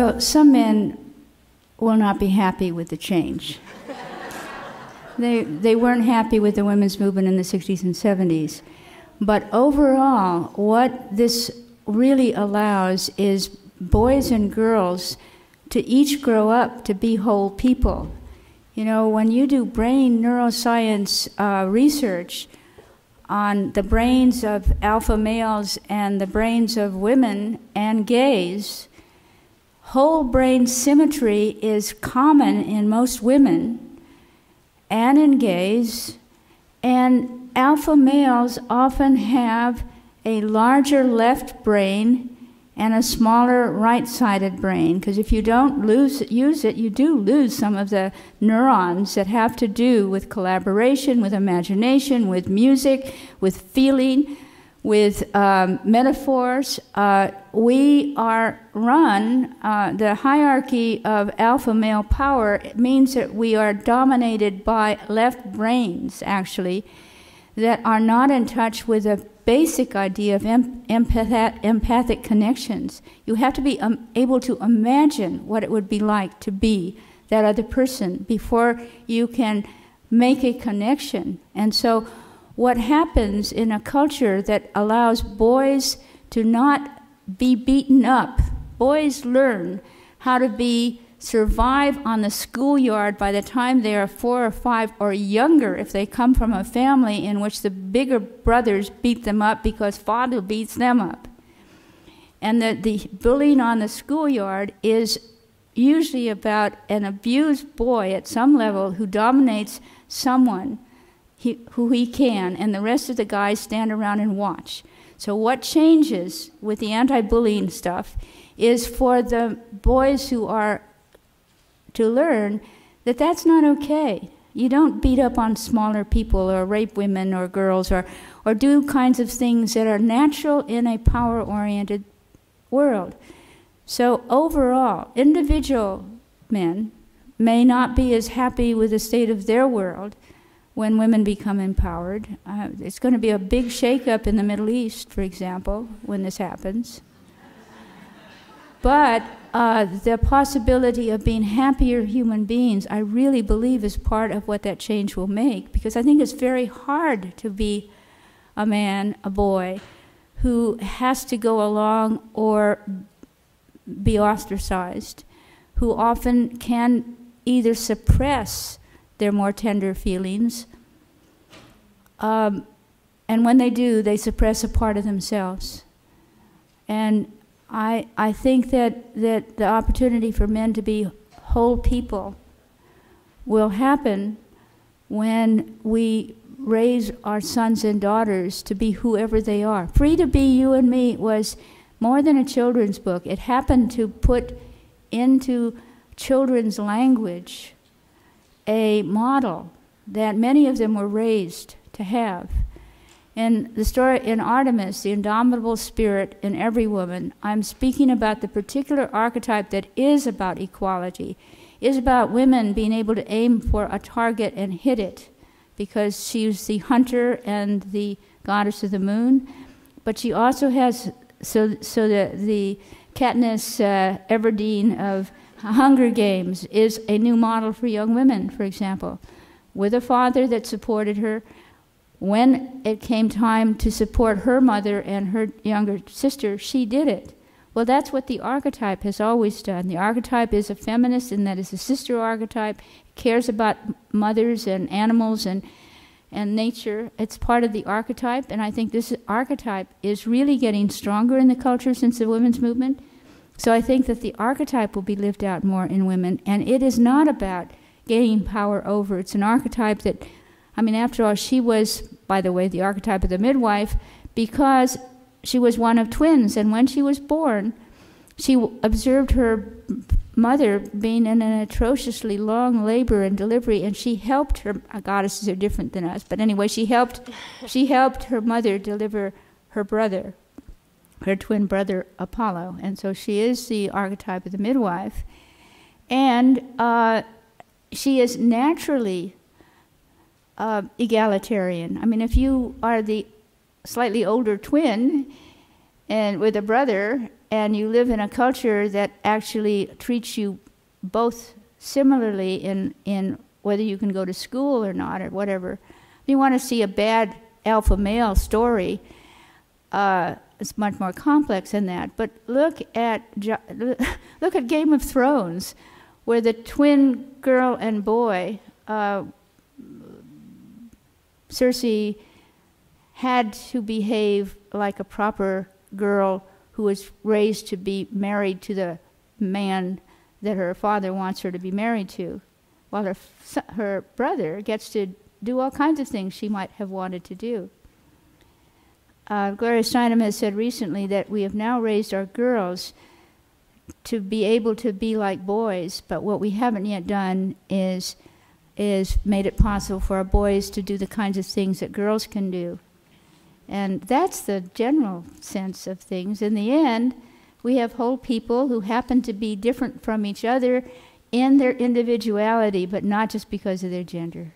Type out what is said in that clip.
Well, some men will not be happy with the change. They weren't happy with the women's movement in the 60s and 70s. But overall, what this really allows is boys and girls to each grow up to be whole people. You know, when you do brain neuroscience research on the brains of alpha males and the brains of women and gays, whole brain symmetry is common in most women and in gays, and alpha males often have a larger left brain and a smaller right-sided brain, because if you don't use it, you do lose some of the neurons that have to do with collaboration, with imagination, with music, with feeling, with metaphors. We are run, the hierarchy of alpha male power, it means that we are dominated by left brains, actually, that are not in touch with a basic idea of empathic connections. You have to be able to imagine what it would be like to be that other person before you can make a connection. And so what happens in a culture that allows boys to not be beaten up, boys learn how to survive on the schoolyard by the time they are 4 or 5 or younger, if they come from a family in which the bigger brothers beat them up because father beats them up. And the bullying on the schoolyard is usually about an abused boy at some level who dominates someone who he can, and the rest of the guys stand around and watch. So what changes with the anti-bullying stuff is for the boys who are to learn that that's not okay. You don't beat up on smaller people or rape women or girls or do kinds of things that are natural in a power-oriented world. So overall, individual men may not be as happy with the state of their world when women become empowered. It's going to be a big shakeup in the Middle East, for example, when this happens. But the possibility of being happier human beings, I really believe, is part of what that change will make, because I think it's very hard to be a man, a boy, who has to go along or be ostracized, who often can either suppress their more tender feelings, and when they do, they suppress a part of themselves. And I think that the opportunity for men to be whole people will happen when we raise our sons and daughters to be whoever they are. Free to Be You and Me was more than a children's book. It happened to put into children's language a model that many of them were raised to have. In the story in Artemis, the indomitable spirit in every woman, I'm speaking about the particular archetype that is about equality, is about women being able to aim for a target and hit it, because she's the hunter and the goddess of the moon. But she also has, so the Katniss Everdeen of Hunger Games is a new model for young women, for example, with a father that supported her. When it came time to support her mother and her younger sister, she did it. Well, that's what the archetype has always done. The archetype is a feminist, and that is a sister archetype. It cares about mothers and animals and nature. It's part of the archetype, and I think this archetype is really getting stronger in the culture since the women's movement. So I think that the archetype will be lived out more in women, and it is not about gaining power over. It's an archetype that, I mean, after all, she was, by the way, the archetype of the midwife because she was one of twins, and when she was born, she observed her mother being in an atrociously long labor and delivery, and she helped her. Goddesses are different than us, but anyway, she helped her mother deliver her brother, her twin brother Apollo, and so she is the archetype of the midwife, and she is naturally egalitarian. I mean, if you are the slightly older twin and with a brother, and you live in a culture that actually treats you both similarly in whether you can go to school or not or whatever. If you want to see a bad alpha male story, it's much more complex than that. But look at Game of Thrones, where the twin girl and boy, Cersei had to behave like a proper girl who was raised to be married to the man that her father wants her to be married to, while her brother gets to do all kinds of things she might have wanted to do. Gloria Steinem has said recently that we have now raised our girls to be able to be like boys, but what we haven't yet done is made it possible for our boys to do the kinds of things that girls can do. And that's the general sense of things. In the end, we have whole people who happen to be different from each other in their individuality, but not just because of their gender.